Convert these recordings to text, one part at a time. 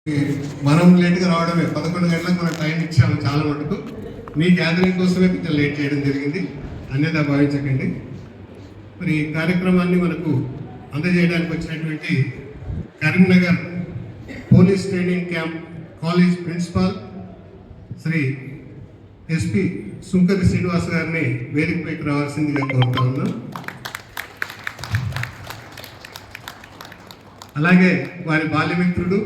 మనం లేట్గా రావడమే 11 గంటలకు మనం టైం ఇచ్చాము చాలా మటుకు. మీ గ్యాదరింగ్ కోసమే కొంచెం లేట్ చేయడం జరిగింది, అన్యథా భావించకండి. మరి ఈ కార్యక్రమాన్ని మనకు అందజేయడానికి వచ్చినటువంటి Karimnagar police training camp college principal Sri SP Sunkari Srinivas గారిని వేదికపైకి రావాల్సిందిగా కోరుతా ఉన్నాం. అలాగే వారి బాల్యమిత్రుడు,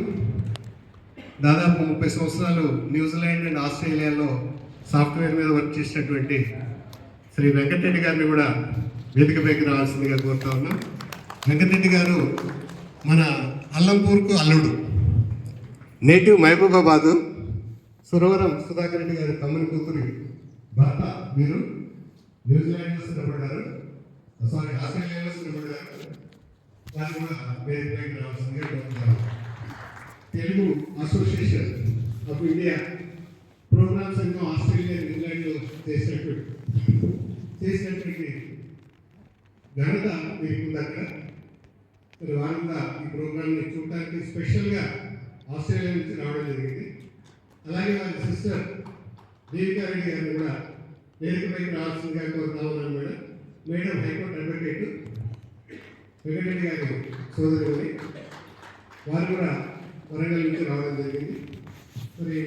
దాదాపు 30 సంవత్సరాలు న్యూజిలాండ్ అండ్ ఆస్ట్రేలియాలో సాఫ్ట్వేర్ మీద వర్క్ చేసినటువంటి శ్రీ వెంకటరెడ్డి గారిని కూడా వేదికపైకి రావాల్సిందిగా కోరుతా ఉన్నాం. వెంకటరెడ్డి గారు మన అల్లంపూర్కు అల్లుడు, నేటివ్ మహబూబాబాదు, సురవరం సుధాకర్ రెడ్డి గారి తమ్ముని కూతురి భర్త. మీరు న్యూజిలాండ్లో స్థిరపడ్డారు, ఆస్ట్రేలియాలో స్థిరపడ్డారు. వారు కూడా వేదికపైకి రావాల్సిందిగా కోరుతారు. Telugu association of India programmes ఎన్నో ఆస్ట్రేలియా న్యూజిలాండ్లో చేసినటువంటి ఘనత మీకు దగ్గర. మరి వారు కూడా ఈ ప్రోగ్రామ్ని చూడటానికి స్పెషల్గా ఆస్ట్రేలియా నుంచి రావడం జరిగింది. అలాగే వారి సిస్టర్ దేవికారెడ్డి గారిని కూడా వేదికపైకి రావాల్సిందిగా కోరుతా ఉన్నాను. మేడం హైకోర్టు అడ్వకేట్ వెంకటరెడ్డి గారి సోదరుని, వారు కూడా వరంగల్ నుంచి రావడం జరిగింది. మరి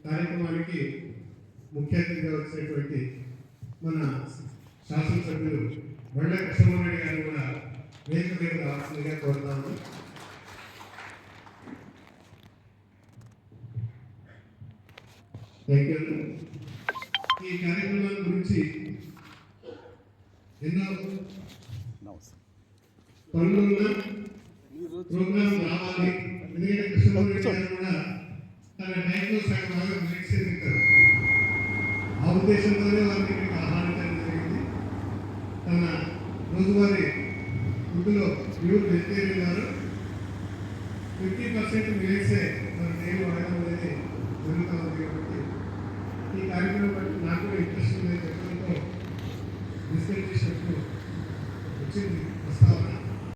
కార్యక్రమానికి ముఖ్య అతిథిగా వచ్చినటువంటి మన శాసనసభ్యులు బండ కృష్ణమోహన్ గారిని కూడా వేదిక మీద రావాల్సిందిగా కోరుతాము. Thank you. ఈ కార్యక్రమం గురించి ఎన్నో పనులున్న ప్రోగ్రామ్ రావాలి. ఎందుకంటే కృష్ణమోహన్ గారు కూడా తన టైంలో సగం బాగా చేస్తారు. ఆ ఉద్దేశంతోనే వారికి ఇక్కడికి ఆహ్వానించడం జరిగింది. తన రోజువారీ ఫుడ్లో ప్యూర్ వెజిటేరియన్ వారు 50% మిలెట్సే మన నేను వాడడం అనేది జరుగుతూ ఉంది. కాబట్టి ఈ కార్యక్రమం బట్టి నాకు కూడా ఇంట్రెస్ట్ ఉంది చెప్పడంతో డిస్కస్ చేసినప్పుడు వచ్చింది ప్రస్తావన.